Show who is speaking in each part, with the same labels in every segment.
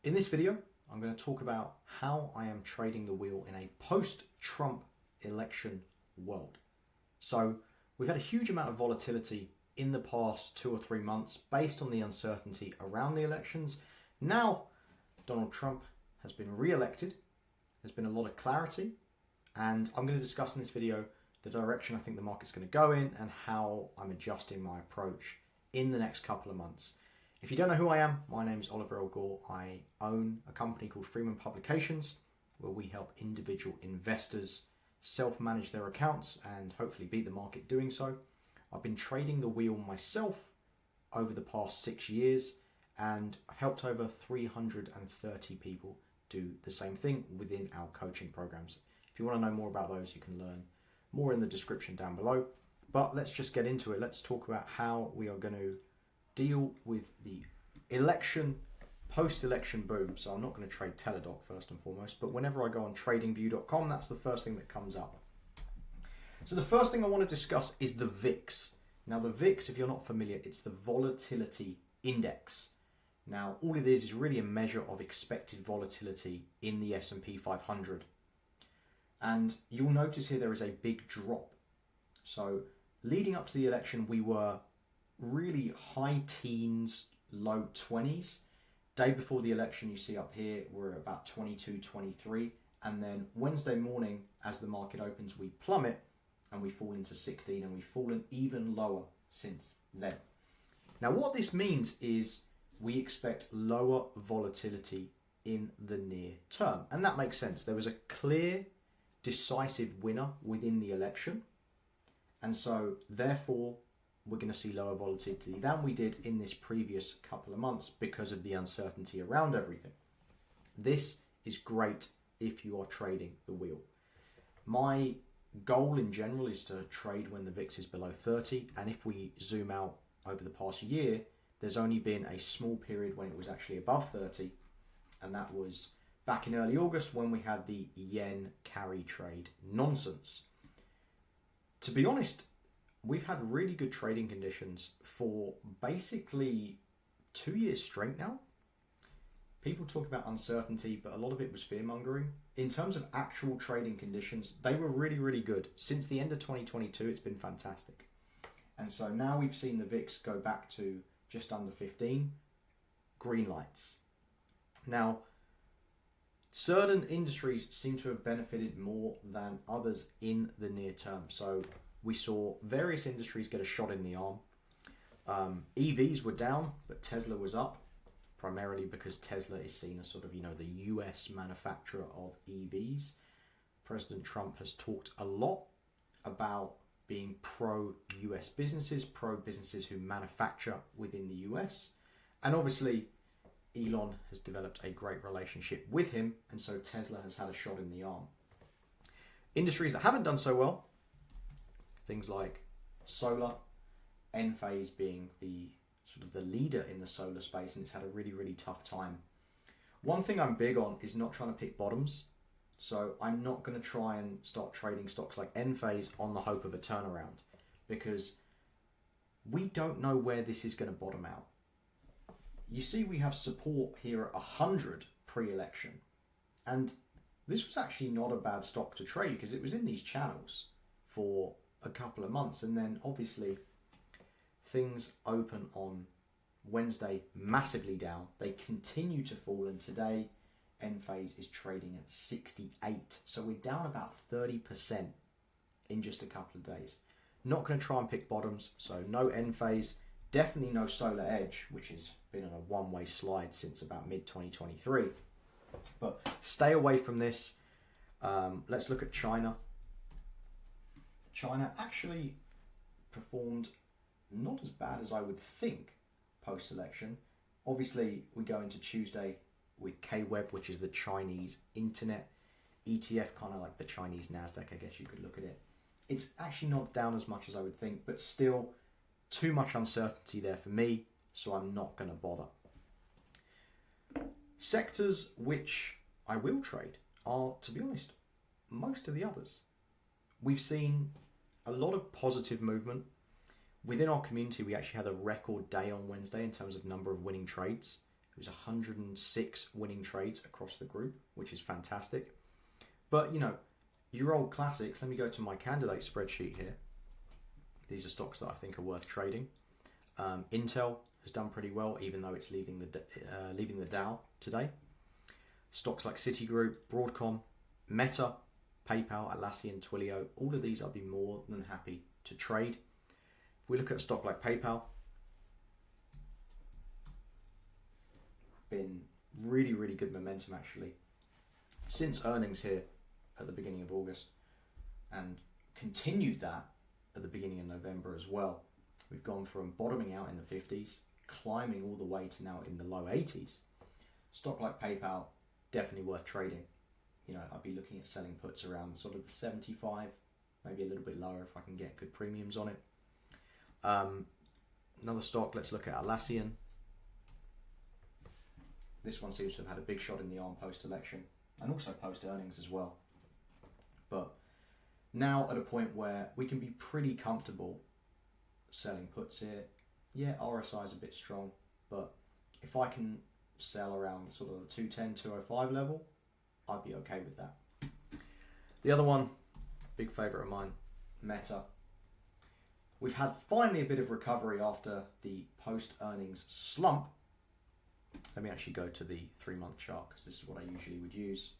Speaker 1: In this video, I'm going to talk about how I am trading the wheel in a post-Trump election world. So we've had a huge amount of volatility in the past 2 or 3 months based on the uncertainty around the elections. Now, Donald Trump has been re-elected. There's been a lot of clarity, and I'm going to discuss in this video the direction I think the market's going to go in and how I'm adjusting my approach in the next couple of months. If you don't know who I am, my name is El-Gorr. I own a company called Freeman Publications, where we help individual investors self-manage their accounts and hopefully beat the market doing so. I've been trading the wheel myself over the past 6 years, and I've helped over 330 people do the same thing within our coaching programs. If you want to know more about those, you can learn more in the description down below. But let's just get into it. Let's talk about how we are going to deal with the election, post-election boom. So I'm not going to trade Teladoc first and foremost, but whenever I go on tradingview.com, that's the first thing that comes up. So the first thing I want to discuss is the VIX. Now the VIX, if you're not familiar, it's the volatility index. Now all it is really a measure of expected volatility in the S&P 500. And you'll notice here there is a big drop. So leading up to the election, we were really high teens, low 20s. Day before the election, you see up here, we're about 22, 23. And then Wednesday morning, as the market opens, we plummet and we fall into 16, and we've fallen even lower since then. Now, what this means is we expect lower volatility in the near term. And that makes sense. There was a clear, decisive winner within the election. And so, therefore, we're going to see lower volatility than we did in this previous couple of months because of the uncertainty around everything. This is great if you are trading the wheel. My goal in general is to trade when the VIX is below 30, and if we zoom out over the past year, there's only been a small period when it was actually above 30, and that was back in early August when we had the yen carry trade nonsense. To be honest, we've had really good trading conditions for basically 2 years straight now. People talk about uncertainty, but a lot of it was fear-mongering. In terms of actual trading conditions, they were really, really good. Since the end of 2022, it's been fantastic. And so now we've seen the VIX go back to just under 15. Green lights. Now, certain industries seem to have benefited more than others in the near term. So we saw various industries get a shot in the arm. EVs were down, but Tesla was up, primarily because Tesla is seen as sort of, the US manufacturer of EVs. President Trump has talked a lot about being pro-US businesses, pro-businesses who manufacture within the US. And obviously, Elon has developed a great relationship with him, and so Tesla has had a shot in the arm. Industries that haven't done so well, things like solar, Enphase being the sort of the leader in the solar space, and it's had a really, really tough time. One thing I'm big on is not trying to pick bottoms. So I'm not going to try and start trading stocks like Enphase on the hope of a turnaround, because we don't know where this is going to bottom out. You see, we have support here at 100 pre-election, and this was actually not a bad stock to trade because it was in these channels for a couple of months, and then obviously things open on Wednesday massively down. They continue to fall, and today Enphase is trading at 68. So we're down about 30% in just a couple of days. Not going to try and pick bottoms, so no Enphase, definitely no Solar Edge, which has been on a one-way slide since about mid-2023. But stay away from this. Let's look at China. China actually performed not as bad as I would think post-election. Obviously, we go into Tuesday with K-Web, which is the Chinese internet ETF, kind of like the Chinese NASDAQ, I guess you could look at it. It's actually not down as much as I would think, but still too much uncertainty there for me, so I'm not going to bother. Sectors which I will trade are, to be honest, most of the others. We've seen a lot of positive movement. Within our community, we actually had a record day on Wednesday in terms of number of winning trades. It was 106 winning trades across the group, which is fantastic. But, you know, your old classics, let me go to my candidate spreadsheet here. These are stocks that I think are worth trading. Intel has done pretty well, even though it's leaving the Dow today. Stocks like Citigroup, Broadcom, Meta, PayPal, Atlassian, Twilio, all of these I'd be more than happy to trade. If we look at a stock like PayPal, been really, really good momentum actually since earnings here at the beginning of August, and continued that at the beginning of November as well. We've gone from bottoming out in the 50s, climbing all the way to now in the low 80s. Stock like PayPal, definitely worth trading. You know, I'd be looking at selling puts around sort of the 75, maybe a little bit lower if I can get good premiums on it. Another stock, let's look at Atlassian. This one seems to have had a big shot in the arm post-election and also post-earnings as well. But now at a point where we can be pretty comfortable selling puts here. Yeah, RSI is a bit strong, but if I can sell around sort of the 210, 205 level, I'd be okay with that. The other one, big favourite of mine, Meta. We've had finally a bit of recovery after the post-earnings slump. Let me actually go to the 3-month chart because this is what I usually would use.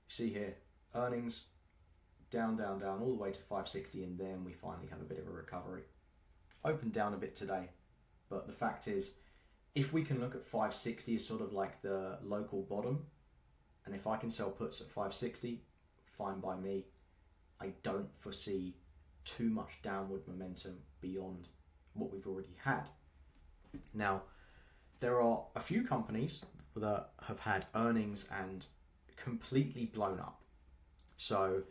Speaker 1: See here, earnings down, down, down, all the way to 560, and then we finally have a bit of a recovery. Opened down a bit today, but the fact is, if we can look at 560 as sort of like the local bottom, and if I can sell puts at 560, fine by me. I don't foresee too much downward momentum beyond what we've already had. Now, there are a few companies that have had earnings and completely blown up. So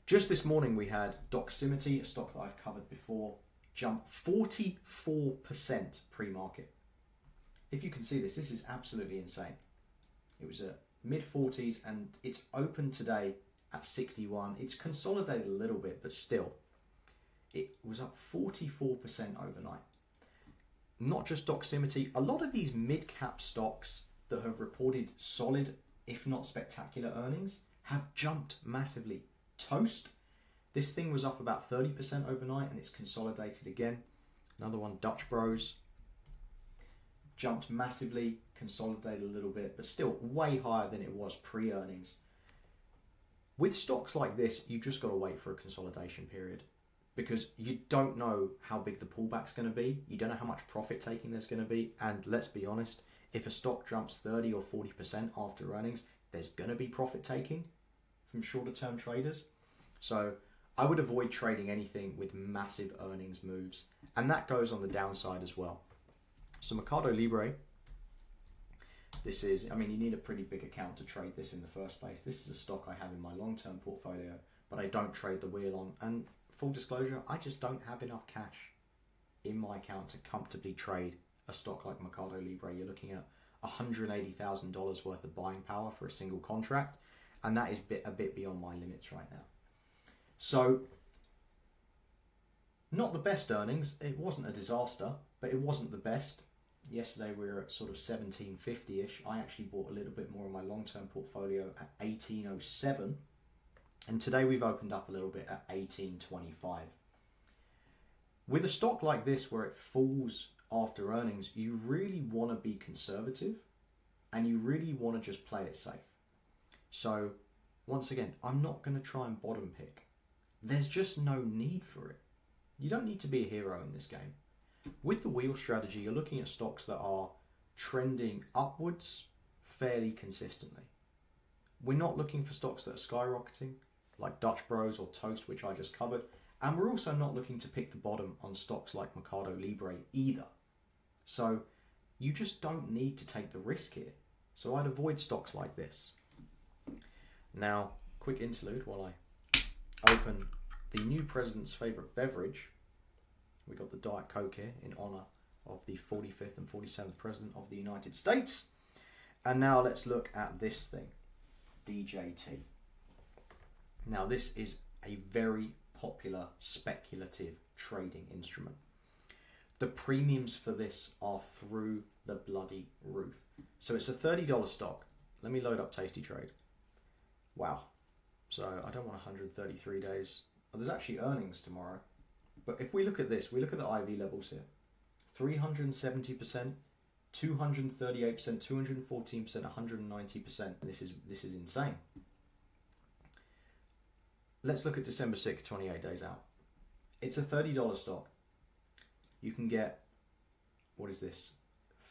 Speaker 1: just this morning we had Doximity, a stock that I've covered before, jump 44% pre-market. If you can see this is absolutely insane. It was at mid-40s and it's open today at 61. It's consolidated a little bit, but still, it was up 44% overnight. Not just Doximity, a lot of these mid-cap stocks that have reported solid, if not spectacular earnings, have jumped massively. Toast, this thing was up about 30% overnight and it's consolidated again. Another one, Dutch Bros, jumped massively, consolidated a little bit, but still way higher than it was pre-earnings. With stocks like this, you just got to wait for a consolidation period because you don't know how big the pullback's going to be. You don't know how much profit taking there's going to be. And let's be honest, if a stock jumps 30 or 40% after earnings, there's going to be profit taking from shorter term traders. So I would avoid trading anything with massive earnings moves. And that goes on the downside as well. So Mercado Libre, this is, I mean, you need a pretty big account to trade this in the first place. This is a stock I have in my long-term portfolio, but I don't trade the wheel on. And full disclosure, I just don't have enough cash in my account to comfortably trade a stock like Mercado Libre. You're looking at $180,000 worth of buying power for a single contract, and that is a bit beyond my limits right now. So, not the best earnings. It wasn't a disaster, but it wasn't the best. Yesterday we were at sort of 1750-ish. I actually bought a little bit more in my long-term portfolio at 1807. And today we've opened up a little bit at 1825. With a stock like this where it falls after earnings, you really want to be conservative and you really want to just play it safe. So once again, I'm not going to try and bottom pick. There's just no need for it. You don't need to be a hero in this game. With the wheel strategy, you're looking at stocks that are trending upwards fairly consistently. We're not looking for stocks that are skyrocketing, like Dutch Bros or Toast, which I just covered. And we're also not looking to pick the bottom on stocks like Mercado Libre either. So you just don't need to take the risk here. So I'd avoid stocks like this. Now, quick interlude while I open the new president's favourite beverage. We got the Diet Coke here in honour of the 45th and 47th President of the United States. And now let's look at this thing, DJT. Now this is a very popular speculative trading instrument. the premiums for this are through the bloody roof. So it's a $30 stock. Let me load up Tasty Trade. Wow. So I don't want 133 days. Well, there's actually earnings tomorrow. But if we look at this, we look at the IV levels here. 370%, 238%, 214%, 190%. This is insane. Let's look at December 6th, 28 days out. It's a $30 stock. You can get, what is this?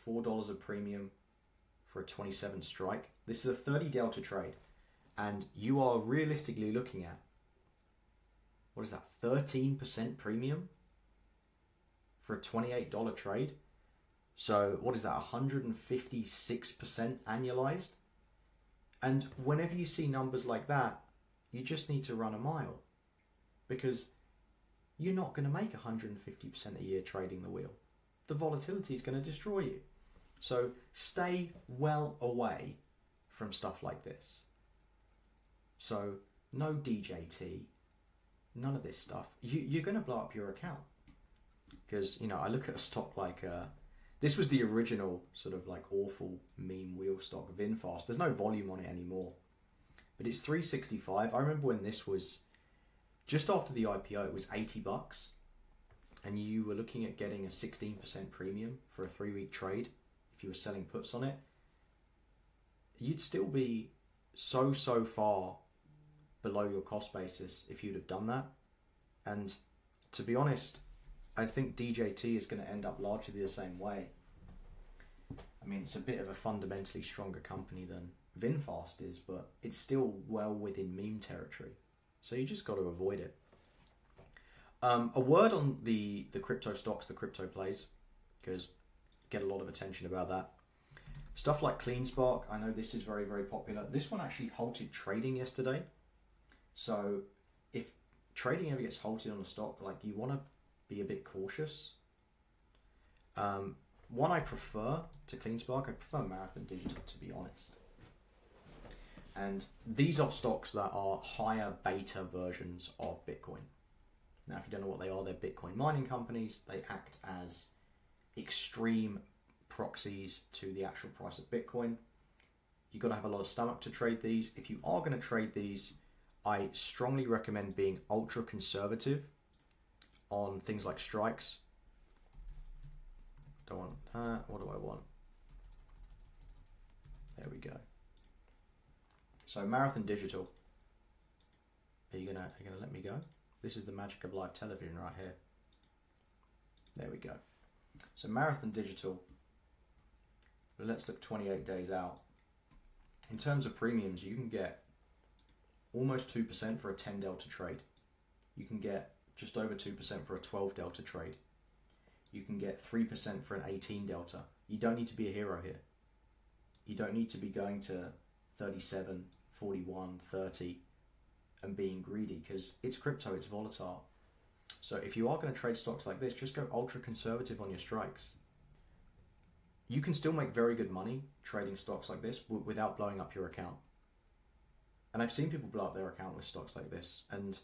Speaker 1: $4 of premium for a 27 strike. This is a 30 delta trade. And you are realistically looking at, what is that, 13% premium for a $28 trade? So what is that, 156% annualized? And whenever you see numbers like that, you just need to run a mile, because you're not going to make 150% a year trading the wheel. The volatility is going to destroy you. So stay well away from stuff like this. So no DJT, none of this stuff. You're going to blow up your account. Because, you know, I look at a stock like, this was the original sort of like awful meme wheel stock, VinFast. There's no volume on it anymore. But it's 365. I remember when this was, just after the IPO, it was $80. And you were looking at getting a 16% premium for a 3-week trade. If you were selling puts on it, you'd still be so far below your cost basis if you'd have done that. And to be honest, I think DJT is going to end up largely the same way. I mean, it's a bit of a fundamentally stronger company than VinFast is, but it's still well within meme territory. So you just got to avoid it. A word on the crypto stocks, the crypto plays, because get a lot of attention about that. Stuff like CleanSpark, I know this is very, very popular. This one actually halted trading yesterday. So if trading ever gets halted on a stock, like, you want to be a bit cautious. One I prefer to CleanSpark, I prefer Marathon Digital, to be honest. And these are stocks that are higher beta versions of Bitcoin. Now, if you don't know what they are, they're Bitcoin mining companies. They act as extreme proxies to the actual price of Bitcoin. You've got to have a lot of stomach to trade these. If you are going to trade these, I strongly recommend being ultra conservative on things like strikes. Don't want that. What do I want? There we go. So Marathon Digital. Are you gonna let me go? This is the magic of live television right here. There we go. So Marathon Digital. Let's look 28 days out. In terms of premiums, you can get almost 2% for a 10 delta trade. You can get just over 2% for a 12 delta trade. You can get 3% for an 18 delta. You don't need to be a hero here. You don't need to be going to 37, 41, 30 and being greedy, because it's crypto, it's volatile. So if you are going to trade stocks like this, just go ultra conservative on your strikes. You can still make very good money trading stocks like this without blowing up your account. And I've seen people blow up their account with stocks like this, and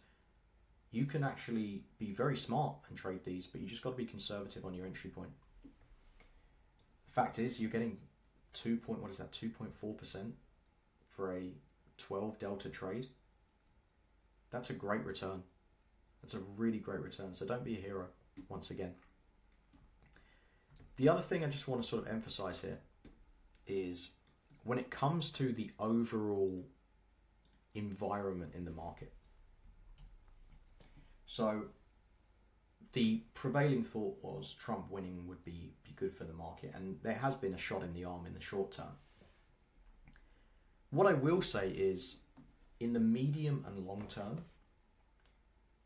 Speaker 1: you can actually be very smart and trade these, but you just got to be conservative on your entry point. Fact is, you're getting 2.4% for a 12 delta trade. That's a great return. That's a really great return. So don't be a hero, once again. The other thing I just want to sort of emphasize here is when it comes to the overall environment in the market. So the prevailing thought was Trump winning would be good for the market, and there has been a shot in the arm in the short term. What I will say is, in the medium and long term,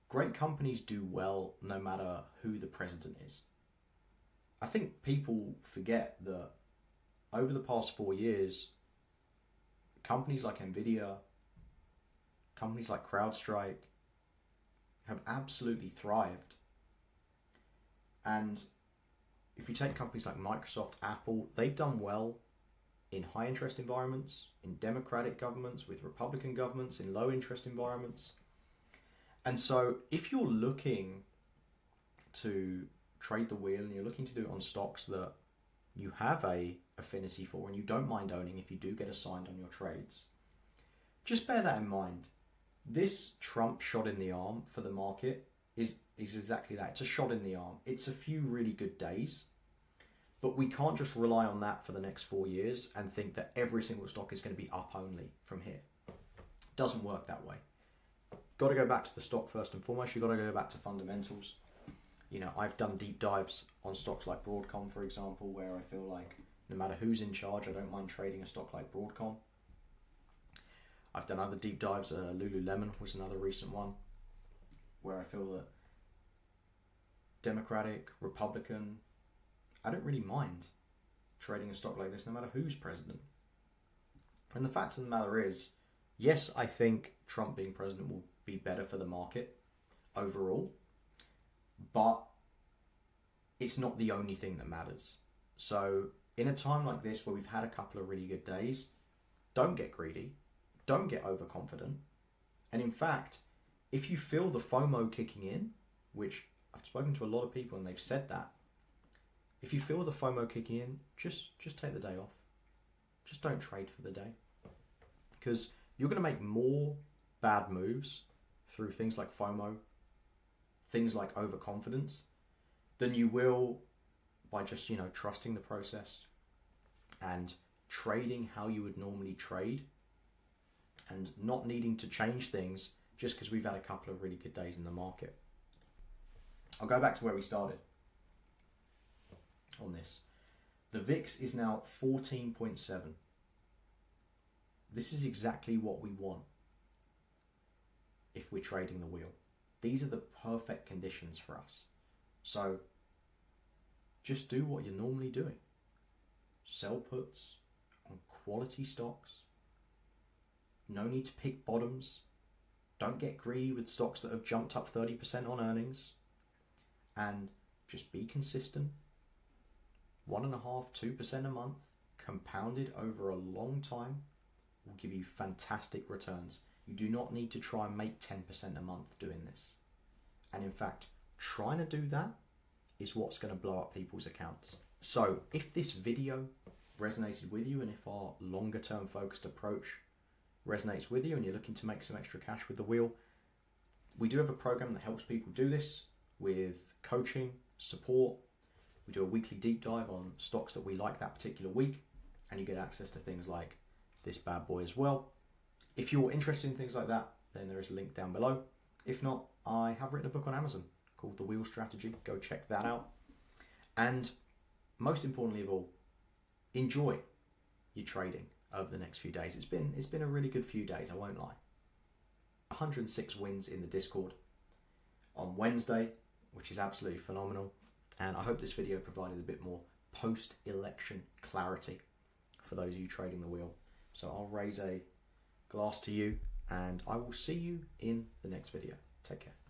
Speaker 1: great companies do well no matter who the president is. I think people forget that over the past 4 years, companies like Nvidia, companies like CrowdStrike have absolutely thrived. And if you take companies like Microsoft, Apple, they've done well in high interest environments, in democratic governments, with Republican governments, in low interest environments. And so if you're looking to trade the wheel and you're looking to do it on stocks that you have a affinity for and you don't mind owning if you do get assigned on your trades, just bear that in mind. This Trump shot in the arm for the market is exactly that. It's a shot in the arm. It's a few really good days, but we can't just rely on that for the next 4 years and think that every single stock is going to be up only from here. It doesn't work that way. Got to go back to the stock first and foremost. You've got to go back to fundamentals. You know, I've done deep dives on stocks like Broadcom, for example, where I feel like no matter who's in charge, I don't mind trading a stock like Broadcom. I've done other deep dives. Lululemon was another recent one where I feel that Democratic, Republican, I don't really mind trading a stock like this no matter who's president. And the fact of the matter is, yes, I think Trump being president will be better for the market overall, but it's not the only thing that matters. So in a time like this where we've had a couple of really good days, don't get greedy, don't get overconfident. And in fact, if you feel the FOMO kicking in, which I've spoken to a lot of people and they've said that, if you feel the FOMO kicking in, just take the day off. Just don't trade for the day. Because you're going to make more bad moves through things like FOMO, things like overconfidence, than you will by just, trusting the process and trading how you would normally trade and not needing to change things just because we've had a couple of really good days in the market. I'll go back to where we started on this. The VIX is now 14.7. This is exactly what we want if we're trading the wheel. These are the perfect conditions for us. So just do what you're normally doing. Sell puts on quality stocks. No need to pick bottoms. Don't get greedy with stocks that have jumped up 30% on earnings. And just be consistent. 1.5%, 2% a month, compounded over a long time, will give you fantastic returns. You do not need to try and make 10% a month doing this. And in fact, trying to do that is what's going to blow up people's accounts. So if this video resonated with you and if our longer term focused approach resonates with you and you're looking to make some extra cash with the wheel, we do have a program that helps people do this with coaching, support. We do a weekly deep dive on stocks that we like that particular week, and you get access to things like this bad boy as well. If you're interested in things like that, then there is a link down below. If not, I have written a book on Amazon called The Wheel Strategy. Go check that out. And most importantly of all, enjoy your trading over the next few days. It's been a really good few days, I won't lie. 106 wins in the Discord on Wednesday, which is absolutely phenomenal. And I hope this video provided a bit more post-election clarity for those of you trading the wheel. So I'll raise a glass to you and I will see you in the next video. Take care.